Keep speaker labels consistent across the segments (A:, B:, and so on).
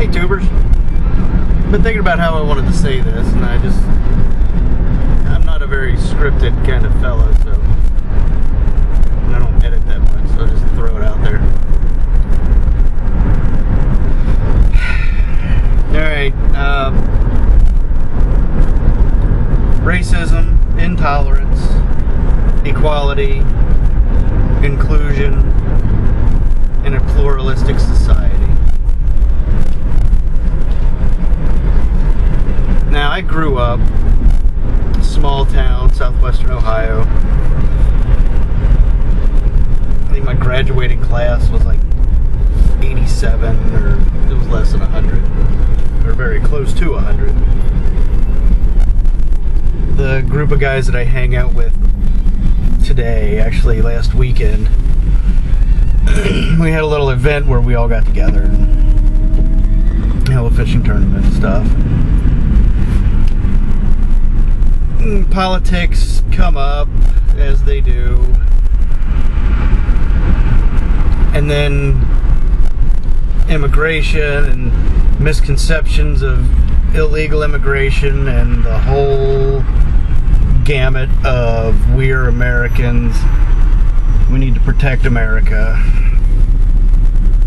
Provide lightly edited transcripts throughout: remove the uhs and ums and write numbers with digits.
A: Hey tubers. I've been thinking about how I wanted to say this, and I'm not a very scripted kind of fella, so I don't edit that much, so I just throw it out there. Alright, racism, intolerance, equality, inclusion in a pluralistic society. Now, I grew up small town, southwestern Ohio. I think my graduating class was like 87, or it was less than 100, or very close to 100. The group of guys that I hang out with today, actually last weekend, we had a little event where we all got together and held a fishing tournament and stuff. Politics come up, as they do, and then immigration and misconceptions of illegal immigration and the whole gamut of we're Americans, we need to protect America.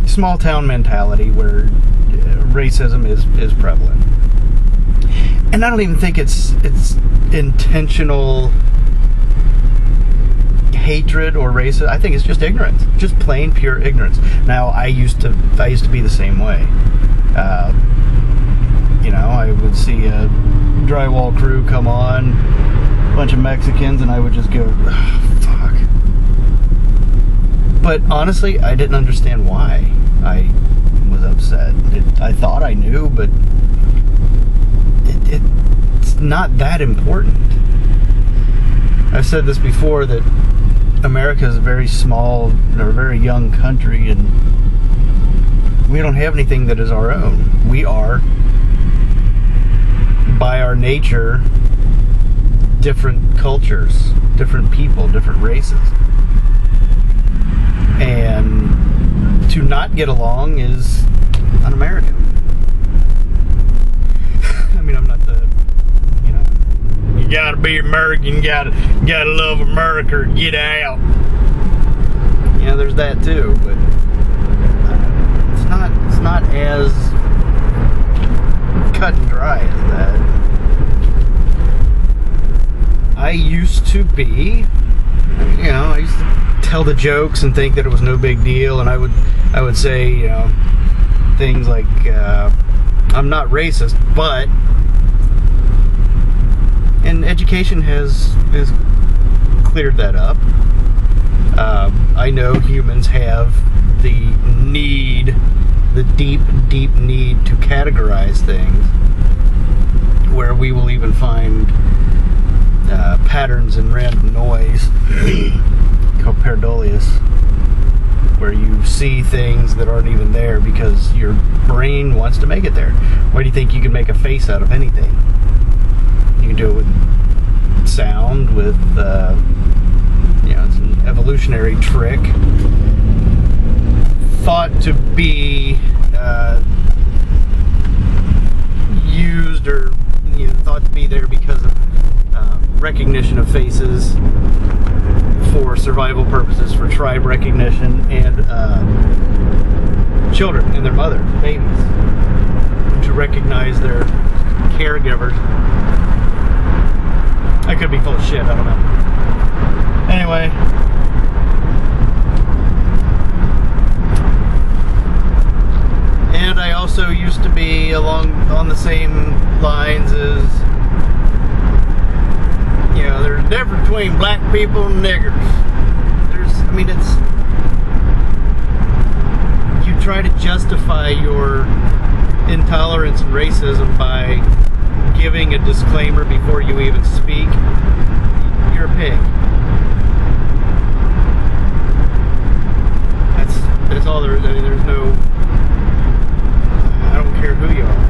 A: Small town mentality where racism is prevalent. And I don't even think it's intentional hatred or racism. I think it's just ignorance, just plain pure ignorance. Now, I used to be the same way. You know, I would see a drywall crew come on, a bunch of Mexicans, and I would just go, oh, fuck. But honestly, I didn't understand why I was upset. I thought I knew, but it's not that important. I've said this before, that America is a very small or very young country, and we don't have anything that is our own. We are, by our nature, different cultures, different people, different races. And to not get along is un-American. I mean, I'm not the, you know, you gotta be American, you gotta love America or get out. You know, there's that too, but it's not as cut and dry as that. I used to be, you know, I used to tell the jokes and think that it was no big deal, and I would say, you know, things like, I'm not racist, but, and education has cleared that up. I know humans have the need, the deep need to categorize things, where we will even find patterns in random noise called pareidolia, where you see things that aren't even there because your brain wants to make it there. Why do you think you can make a face out of anything? You can do it with sound, with you know, it's an evolutionary trick thought to be used, or, you know, thought to be there because of recognition of faces for survival purposes, for tribe recognition, and children and their mothers, babies, to recognize their caregivers. I could be full of shit, I don't know. Anyway, and I also used to be on the same lines as, you know, there's a difference between black people and niggers. I mean, you try to justify your intolerance and racism by giving a disclaimer before you even speak. You're a pig. That's all there is. I mean, there's no, I don't care who you are.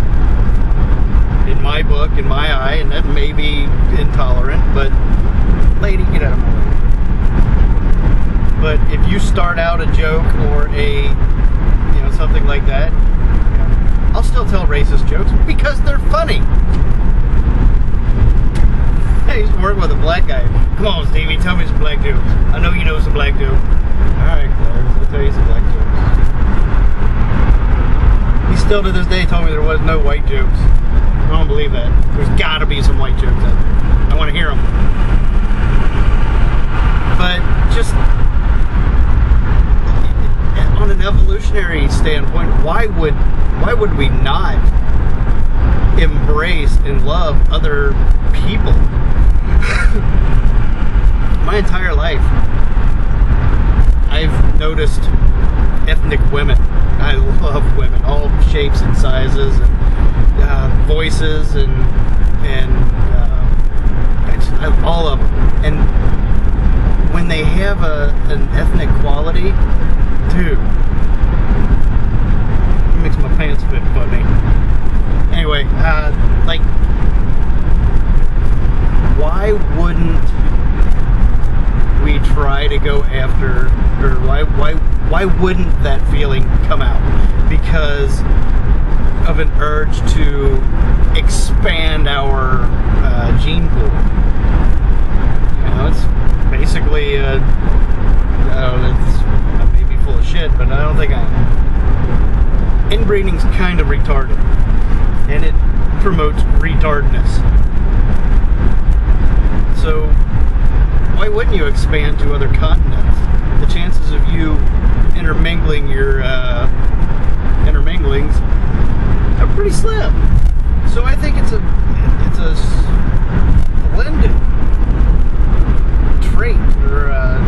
A: In my book, in my eye, and that may be intolerant, but lady, get out of my way. But if you start out a joke or a, you know, something like that, I'll still tell racist jokes because they're funny. I used to work with a black guy. Come on, Stevie, tell me some black jokes. I know you know some black jokes. Alright, Clarence, I'll tell you some black jokes. He still to this day told me there was no white jokes. I don't believe that. There's gotta be some white jokes out there. I want to hear them. But just on an evolutionary standpoint, why would we not embrace and love other people? My entire life, I've noticed ethnic women. I love women, all shapes and sizes and voices and all of them. And when they have an ethnic quality, dude, it makes my pants fit funny. Anyway, like, why wouldn't we try to go after, or why wouldn't that feeling come out? Because of an urge to expand our gene pool. You know, it's basically, I may be full of shit, but I don't think I am. Inbreeding's kind of retarded, and it promotes retardedness. So why wouldn't you expand to other continents? The chances of you intermingling your interminglings are pretty slim. So I think it's a splendid trait or a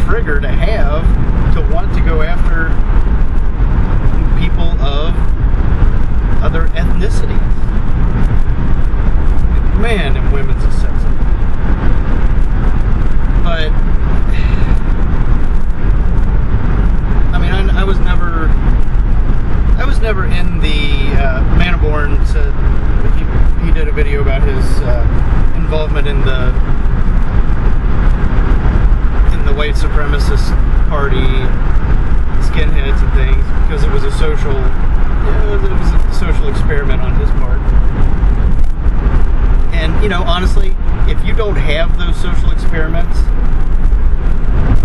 A: trigger to have to want to go after people of other ethnicities. Man, and women's are sexy. But I mean, I was never in the Manaborn said he did a video about his involvement in the white supremacist party, skinheads and things, because it was a social experiment on his part. And you know, honestly, if you don't have those social experiments,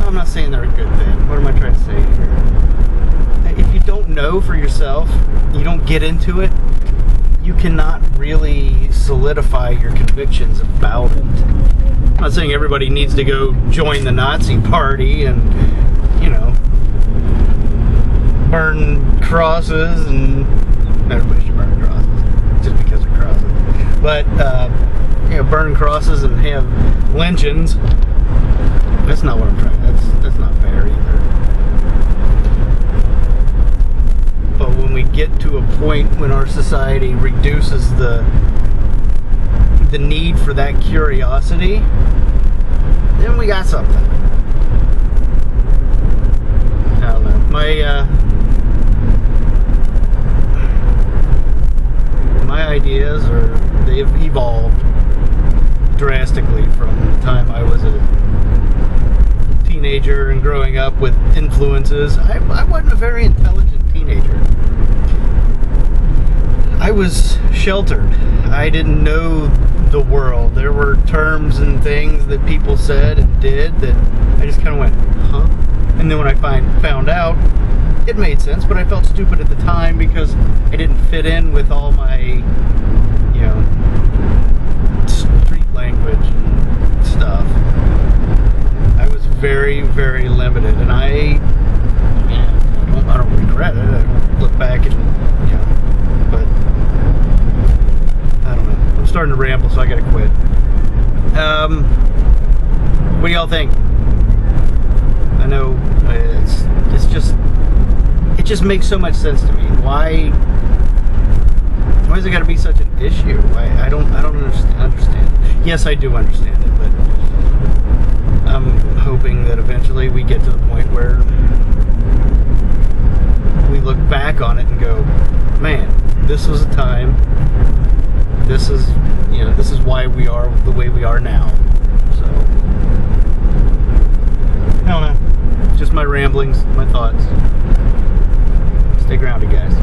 A: I'm not saying they're a good thing. What am I trying to say here? If you don't know for yourself, you don't get into it, you cannot really solidify your convictions about it. I'm not saying everybody needs to go join the Nazi party and, you know, burn crosses, and everybody should burn crosses just because they're crosses. But, you know, burn crosses and have lynchings. That's not what I'm trying. That's not fair either. But when we get to a point when our society reduces the need for that curiosity, then we got something. I don't know. My ideas they've evolved drastically from the time I was a teenager and growing up with influences. I wasn't a very intelligent teenager. I was sheltered. I didn't know the world. There were terms and things that people said and did that I just kind of went, huh? And then when I found out, it made sense, but I felt stupid at the time because I didn't fit in with all my, you know, street language and stuff. I was very, very limited, and I don't regret it. I look back and, you know, but I don't know. I'm starting to ramble, so I gotta quit. What do y'all think? I know it just makes so much sense to me. Why has it got to be such an issue? I don't understand. Yes, I do understand it, but I'm hoping that eventually we get to the point where we look back on it and go, man, this was a time. This is why we are the way we are now. So, I don't know. Just my ramblings, my thoughts. Stay grounded, guys.